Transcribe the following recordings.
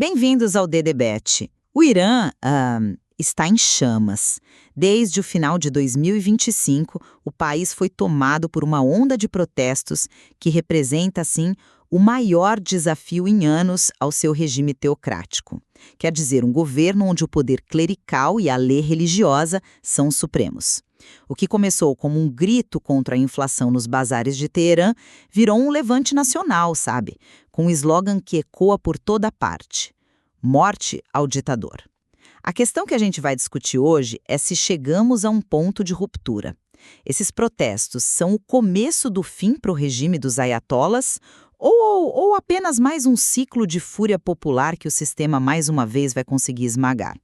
Bem-vindos ao DDBet. O Irã está em chamas. Desde o final de 2025, o país foi tomado por uma onda de protestos que representa, assim, o maior desafio em anos ao seu regime teocrático. Quer dizer, um governo onde o poder clerical e a lei religiosa são supremos. O que começou como um grito contra a inflação nos bazares de Teherã virou um levante nacional, sabe? Com um slogan que ecoa por toda parte: morte ao ditador. A questão que a gente vai discutir hoje é se chegamos a um ponto de ruptura. Esses protestos são o começo do fim para o regime dos ayatollahs ou apenas mais um ciclo de fúria popular que o sistema mais uma vez vai conseguir esmagar?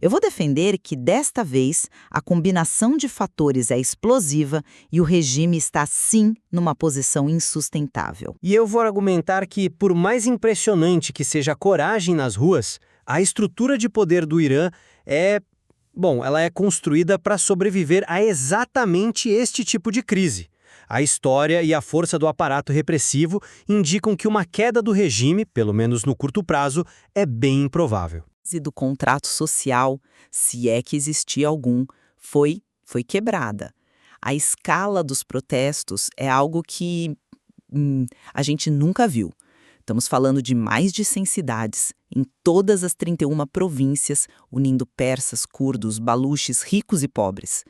Eu vou defender que, desta vez, a combinação de fatores é explosiva e o regime está, sim, numa posição insustentável. E eu vou argumentar que, por mais impressionante que seja a coragem nas ruas, a estrutura de poder do Irã ela é construída para sobreviver a exatamente este tipo de crise. A história e a força do aparato repressivo indicam que uma queda do regime, pelo menos no curto prazo, é bem improvável. E do contrato social, se é que existia algum, foi quebrada. A escala dos protestos é algo que a gente nunca viu. Estamos falando de mais de 100 cidades, em todas as 31 províncias, unindo persas, curdos, baluches, ricos e pobres.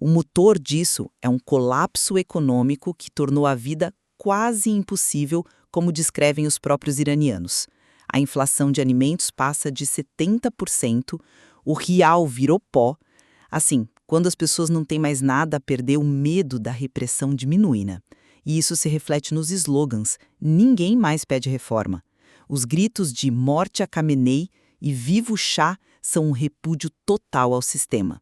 O motor disso é um colapso econômico que tornou a vida quase impossível, como descrevem os próprios iranianos. A inflação de alimentos passa de 70%, o real virou pó. Assim, quando as pessoas não têm mais nada a perder, o medo da repressão diminui, né? E isso se reflete nos slogans. Ninguém mais pede reforma. Os gritos de morte a Khamenei e viva o Shah são um repúdio total ao sistema.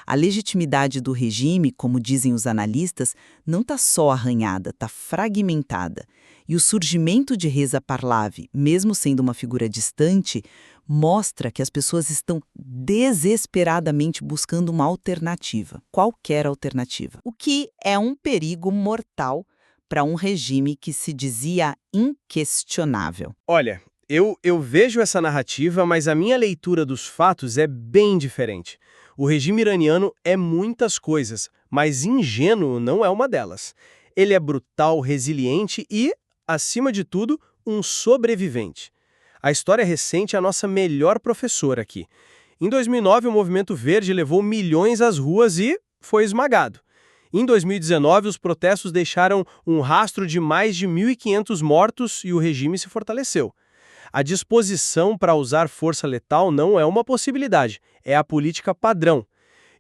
A legitimidade do regime, como dizem os analistas, não está só arranhada, está fragmentada. E o surgimento de Reza Pahlavi, mesmo sendo uma figura distante, mostra que as pessoas estão desesperadamente buscando uma alternativa, qualquer alternativa. O que é um perigo mortal para um regime que se dizia inquestionável. Olha, eu vejo essa narrativa, mas a minha leitura dos fatos é bem diferente. O regime iraniano é muitas coisas, mas ingênuo não é uma delas. Ele é brutal, resiliente e, acima de tudo, um sobrevivente. A história recente é a nossa melhor professora aqui. Em 2009, o Movimento Verde levou milhões às ruas e foi esmagado. Em 2019, os protestos deixaram um rastro de mais de 1.500 mortos e o regime se fortaleceu. A disposição para usar força letal não é uma possibilidade, é a política padrão.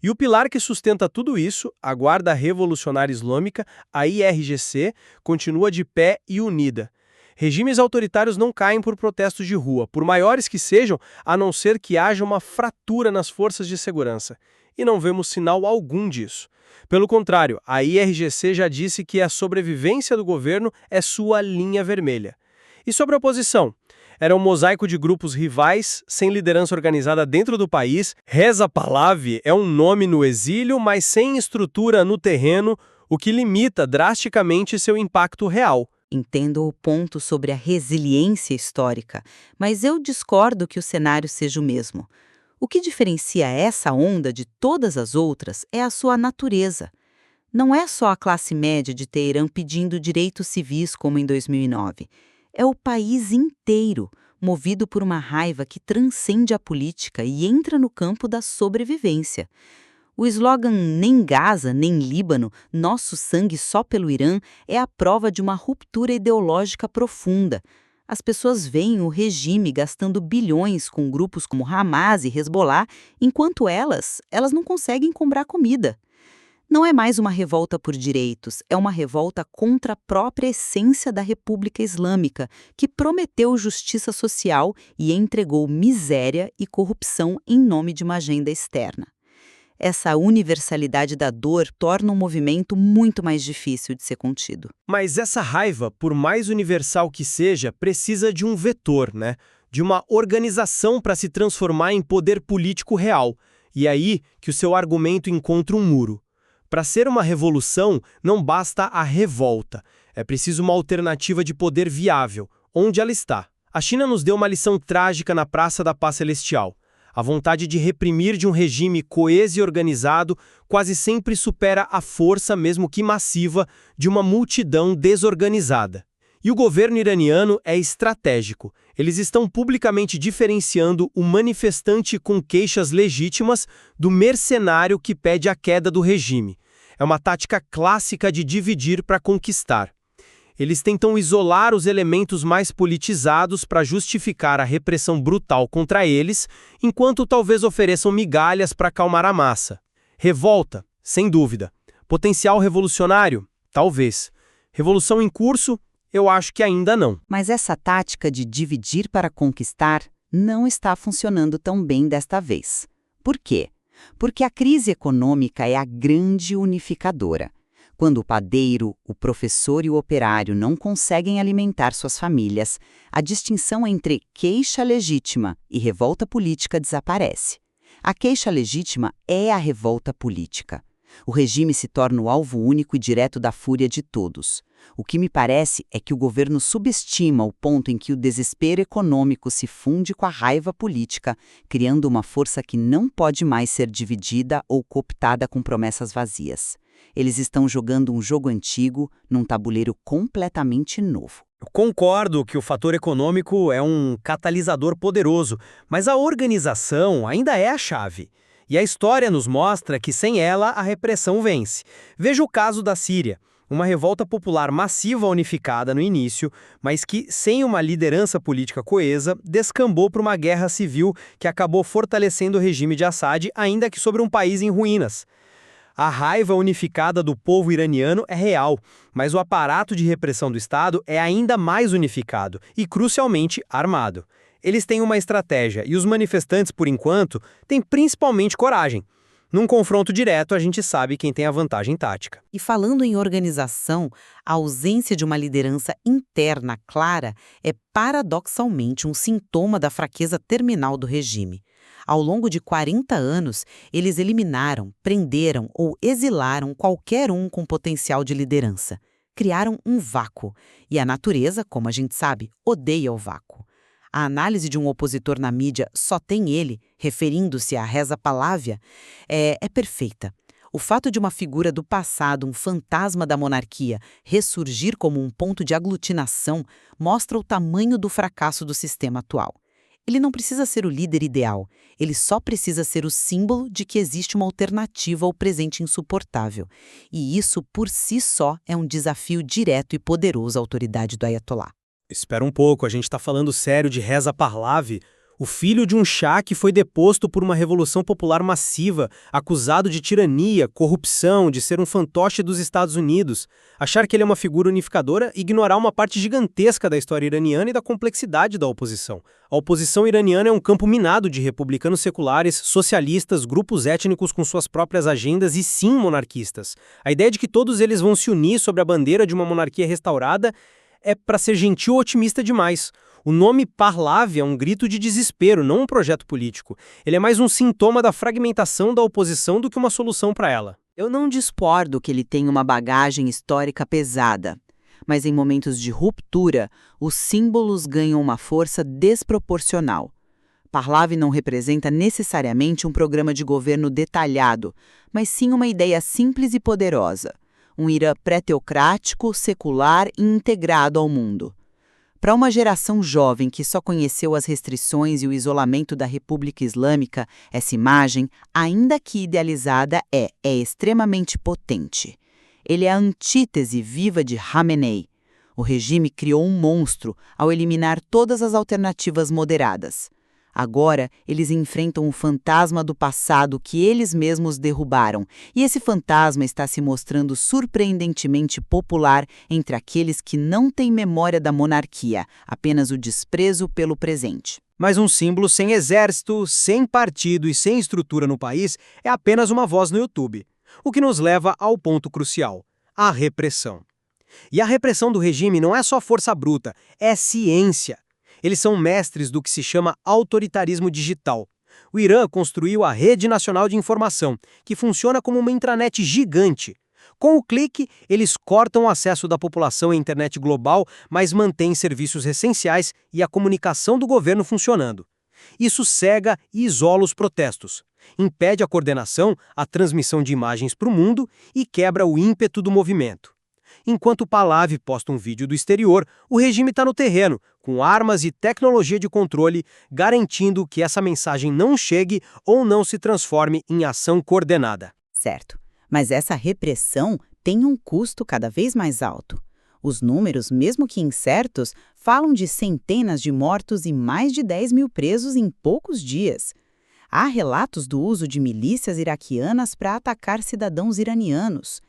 E o pilar que sustenta tudo isso, a Guarda Revolucionária Islâmica, a IRGC, continua de pé e unida. Regimes autoritários não caem por protestos de rua, por maiores que sejam, a não ser que haja uma fratura nas forças de segurança. E não vemos sinal algum disso. Pelo contrário, a IRGC já disse que a sobrevivência do governo é sua linha vermelha. E sobre a oposição? Era um mosaico de grupos rivais, sem liderança organizada dentro do país. Reza Pahlavi é um nome no exílio, mas sem estrutura no terreno, o que limita drasticamente seu impacto real. Entendo o ponto sobre a resiliência histórica, mas eu discordo que o cenário seja o mesmo. O que diferencia essa onda de todas as outras é a sua natureza. Não é só a classe média de Teherã pedindo direitos civis como em 2009. É o país inteiro, movido por uma raiva que transcende a política e entra no campo da sobrevivência. O slogan "Nem Gaza, nem Líbano, nosso sangue só pelo Irã" é a prova de uma ruptura ideológica profunda. As pessoas veem o regime gastando bilhões com grupos como Hamas e Hezbollah, enquanto elas não conseguem comprar comida. Não é mais uma revolta por direitos, é uma revolta contra a própria essência da República Islâmica, que prometeu justiça social e entregou miséria e corrupção em nome de uma agenda externa. Essa universalidade da dor torna o movimento muito mais difícil de ser contido. Mas essa raiva, por mais universal que seja, precisa de um vetor, né? De uma organização para se transformar em poder político real. E é aí que o seu argumento encontra um muro. Para ser uma revolução, não basta a revolta. É preciso uma alternativa de poder viável. Onde ela está? A China nos deu uma lição trágica na Praça da Paz Celestial. A vontade de reprimir de um regime coeso e organizado quase sempre supera a força, mesmo que massiva, de uma multidão desorganizada. E o governo iraniano é estratégico. Eles estão publicamente diferenciando o manifestante com queixas legítimas do mercenário que pede a queda do regime. É uma tática clássica de dividir para conquistar. Eles tentam isolar os elementos mais politizados para justificar a repressão brutal contra eles, enquanto talvez ofereçam migalhas para acalmar a massa. Revolta, sem dúvida. Potencial revolucionário? Talvez. Revolução em curso? Eu acho que ainda não. Mas essa tática de dividir para conquistar não está funcionando tão bem desta vez. Por quê? Porque a crise econômica é a grande unificadora. Quando o padeiro, o professor e o operário não conseguem alimentar suas famílias, a distinção entre queixa legítima e revolta política desaparece. A queixa legítima é a revolta política. O regime se torna o alvo único e direto da fúria de todos. O que me parece é que o governo subestima o ponto em que o desespero econômico se funde com a raiva política, criando uma força que não pode mais ser dividida ou cooptada com promessas vazias. Eles estão jogando um jogo antigo num tabuleiro completamente novo. Eu concordo que o fator econômico é um catalisador poderoso, mas a organização ainda é a chave. E a história nos mostra que sem ela a repressão vence. Veja o caso da Síria. Uma revolta popular massiva unificada no início, mas que, sem uma liderança política coesa, descambou para uma guerra civil que acabou fortalecendo o regime de Assad, ainda que sobre um país em ruínas. A raiva unificada do povo iraniano é real, mas o aparato de repressão do Estado é ainda mais unificado e, crucialmente, armado. Eles têm uma estratégia e os manifestantes, por enquanto, têm principalmente coragem. Num confronto direto, a gente sabe quem tem a vantagem tática. E falando em organização, a ausência de uma liderança interna clara é paradoxalmente um sintoma da fraqueza terminal do regime. Ao longo de 40 anos, eles eliminaram, prenderam ou exilaram qualquer um com potencial de liderança. Criaram um vácuo. E a natureza, como a gente sabe, odeia o vácuo. A análise de um opositor na mídia só tem ele, referindo-se à Reza Pahlavi, é perfeita. O fato de uma figura do passado, um fantasma da monarquia, ressurgir como um ponto de aglutinação mostra o tamanho do fracasso do sistema atual. Ele não precisa ser o líder ideal, ele só precisa ser o símbolo de que existe uma alternativa ao presente insuportável. E isso, por si só, é um desafio direto e poderoso à autoridade do Ayatollah. Espera um pouco, a gente está falando sério de Reza Pahlavi, o filho de um chá que foi deposto por uma revolução popular massiva, acusado de tirania, corrupção, de ser um fantoche dos Estados Unidos. Achar que ele é uma figura unificadora e ignorar uma parte gigantesca da história iraniana e da complexidade da oposição. A oposição iraniana é um campo minado de republicanos seculares, socialistas, grupos étnicos com suas próprias agendas e sim monarquistas. A ideia de que todos eles vão se unir sobre a bandeira de uma monarquia restaurada é para ser gentil ou otimista demais. O nome Pahlavi é um grito de desespero, não um projeto político. Ele é mais um sintoma da fragmentação da oposição do que uma solução para ela. Eu não discordo que ele tenha uma bagagem histórica pesada, mas em momentos de ruptura, os símbolos ganham uma força desproporcional. Pahlavi não representa necessariamente um programa de governo detalhado, mas sim uma ideia simples e poderosa. Um Irã pré-teocrático, secular e integrado ao mundo. Para uma geração jovem que só conheceu as restrições e o isolamento da República Islâmica, essa imagem, ainda que idealizada, é extremamente potente. Ele é a antítese viva de Khamenei. O regime criou um monstro ao eliminar todas as alternativas moderadas. Agora, eles enfrentam o fantasma do passado que eles mesmos derrubaram, e esse fantasma está se mostrando surpreendentemente popular entre aqueles que não têm memória da monarquia, apenas o desprezo pelo presente. Mas um símbolo sem exército, sem partido e sem estrutura no país é apenas uma voz no YouTube. O que nos leva ao ponto crucial: a repressão. E a repressão do regime não é só força bruta, é ciência. Eles são mestres do que se chama autoritarismo digital. O Irã construiu a Rede Nacional de Informação, que funciona como uma intranet gigante. Com o clique, eles cortam o acesso da população à internet global, mas mantêm serviços essenciais e a comunicação do governo funcionando. Isso cega e isola os protestos, impede a coordenação, a transmissão de imagens para o mundo e quebra o ímpeto do movimento. Enquanto o Pahlavi posta um vídeo do exterior, o regime está no terreno, com armas e tecnologia de controle, garantindo que essa mensagem não chegue ou não se transforme em ação coordenada. Certo. Mas essa repressão tem um custo cada vez mais alto. Os números, mesmo que incertos, falam de centenas de mortos e mais de 10 mil presos em poucos dias. Há relatos do uso de milícias iraquianas para atacar cidadãos iranianos.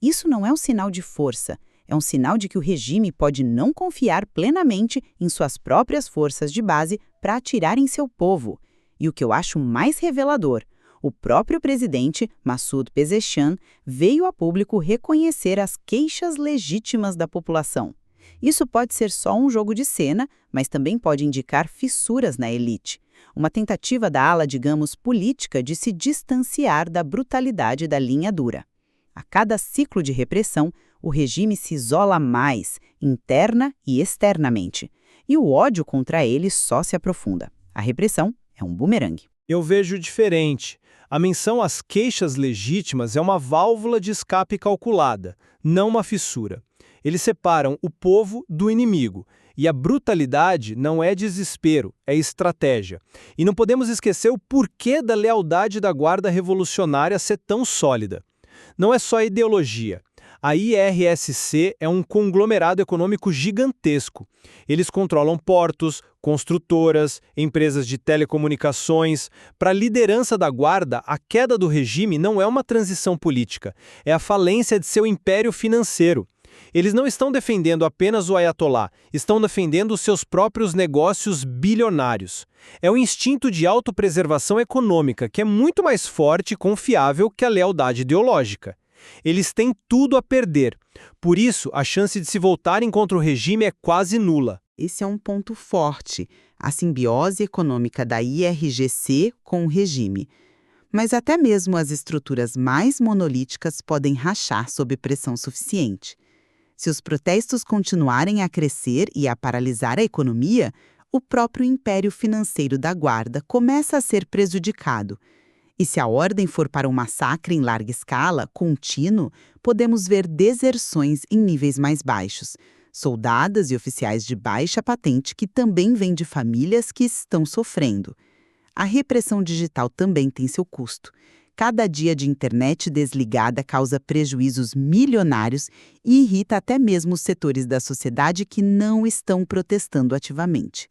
Isso não é um sinal de força, é um sinal de que o regime pode não confiar plenamente em suas próprias forças de base para atirar em seu povo. E o que eu acho mais revelador, o próprio presidente, Massoud Pezeshkian, veio a público reconhecer as queixas legítimas da população. Isso pode ser só um jogo de cena, mas também pode indicar fissuras na elite. Uma tentativa da ala, digamos, política de se distanciar da brutalidade da linha dura. A cada ciclo de repressão, o regime se isola mais, interna e externamente. E o ódio contra ele só se aprofunda. A repressão é um bumerangue. Eu vejo diferente. A menção às queixas legítimas é uma válvula de escape calculada, não uma fissura. Eles separam o povo do inimigo. E a brutalidade não é desespero, é estratégia. E não podemos esquecer o porquê da lealdade da Guarda Revolucionária ser tão sólida. Não é só ideologia. A IRSC é um conglomerado econômico gigantesco. Eles controlam portos, construtoras, empresas de telecomunicações. Para a liderança da Guarda, a queda do regime não é uma transição política, é a falência de seu império financeiro. Eles não estão defendendo apenas o Ayatollah, estão defendendo os seus próprios negócios bilionários. É o instinto de autopreservação econômica, que é muito mais forte e confiável que a lealdade ideológica. Eles têm tudo a perder. Por isso, a chance de se voltarem contra o regime é quase nula. Esse é um ponto forte, a simbiose econômica da IRGC com o regime. Mas até mesmo as estruturas mais monolíticas podem rachar sob pressão suficiente. Se os protestos continuarem a crescer e a paralisar a economia, o próprio império financeiro da Guarda começa a ser prejudicado. E se a ordem for para um massacre em larga escala, contínuo, podemos ver deserções em níveis mais baixos. Soldadas e oficiais de baixa patente que também vêm de famílias que estão sofrendo. A repressão digital também tem seu custo. Cada dia de internet desligada causa prejuízos milionários e irrita até mesmo os setores da sociedade que não estão protestando ativamente.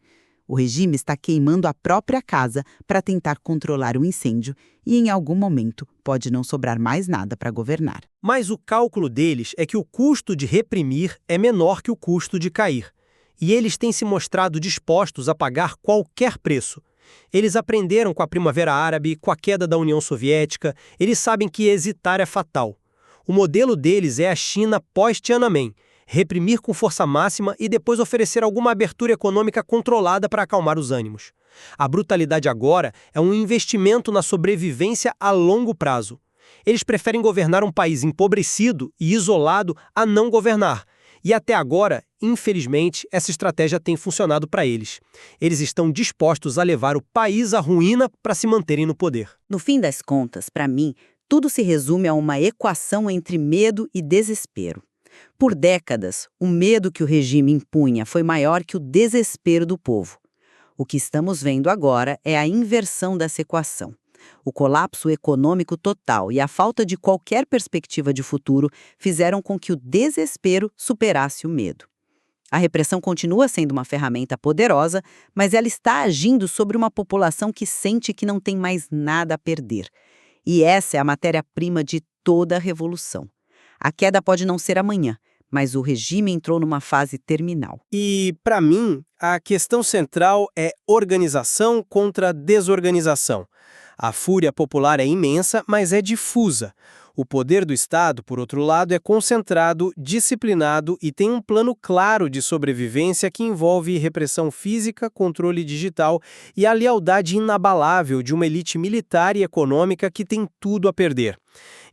O regime está queimando a própria casa para tentar controlar o incêndio e, em algum momento, pode não sobrar mais nada para governar. Mas o cálculo deles é que o custo de reprimir é menor que o custo de cair. E eles têm se mostrado dispostos a pagar qualquer preço. Eles aprenderam com a Primavera Árabe, com a queda da União Soviética, eles sabem que hesitar é fatal. O modelo deles é a China pós-Tiananmen, reprimir com força máxima e depois oferecer alguma abertura econômica controlada para acalmar os ânimos. A brutalidade agora é um investimento na sobrevivência a longo prazo. Eles preferem governar um país empobrecido e isolado a não governar. E até agora, infelizmente, essa estratégia tem funcionado para eles. Eles estão dispostos a levar o país à ruína para se manterem no poder. No fim das contas, para mim, tudo se resume a uma equação entre medo e desespero. Por décadas, o medo que o regime impunha foi maior que o desespero do povo. O que estamos vendo agora é a inversão dessa equação. O colapso econômico total e a falta de qualquer perspectiva de futuro fizeram com que o desespero superasse o medo. A repressão continua sendo uma ferramenta poderosa, mas ela está agindo sobre uma população que sente que não tem mais nada a perder. E essa é a matéria-prima de toda a revolução. A queda pode não ser amanhã, mas o regime entrou numa fase terminal. E, para mim, a questão central é organização contra desorganização. A fúria popular é imensa, mas é difusa. O poder do Estado, por outro lado, é concentrado, disciplinado e tem um plano claro de sobrevivência que envolve repressão física, controle digital e a lealdade inabalável de uma elite militar e econômica que tem tudo a perder.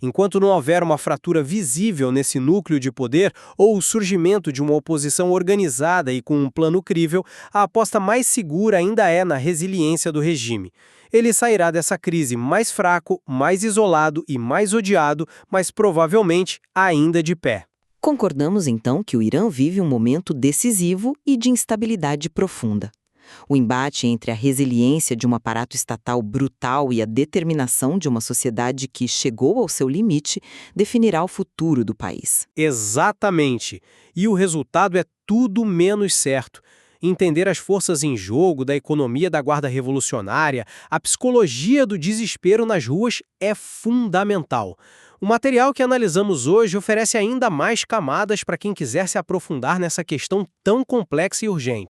Enquanto não houver uma fratura visível nesse núcleo de poder ou o surgimento de uma oposição organizada e com um plano crível, a aposta mais segura ainda é na resiliência do regime. Ele sairá dessa crise mais fraco, mais isolado e mais odiado, mas provavelmente ainda de pé. Concordamos então que o Irã vive um momento decisivo e de instabilidade profunda. O embate entre a resiliência de um aparato estatal brutal e a determinação de uma sociedade que chegou ao seu limite definirá o futuro do país. Exatamente. E o resultado é tudo menos certo. Entender as forças em jogo da economia da Guarda Revolucionária, a psicologia do desespero nas ruas é fundamental. O material que analisamos hoje oferece ainda mais camadas para quem quiser se aprofundar nessa questão tão complexa e urgente.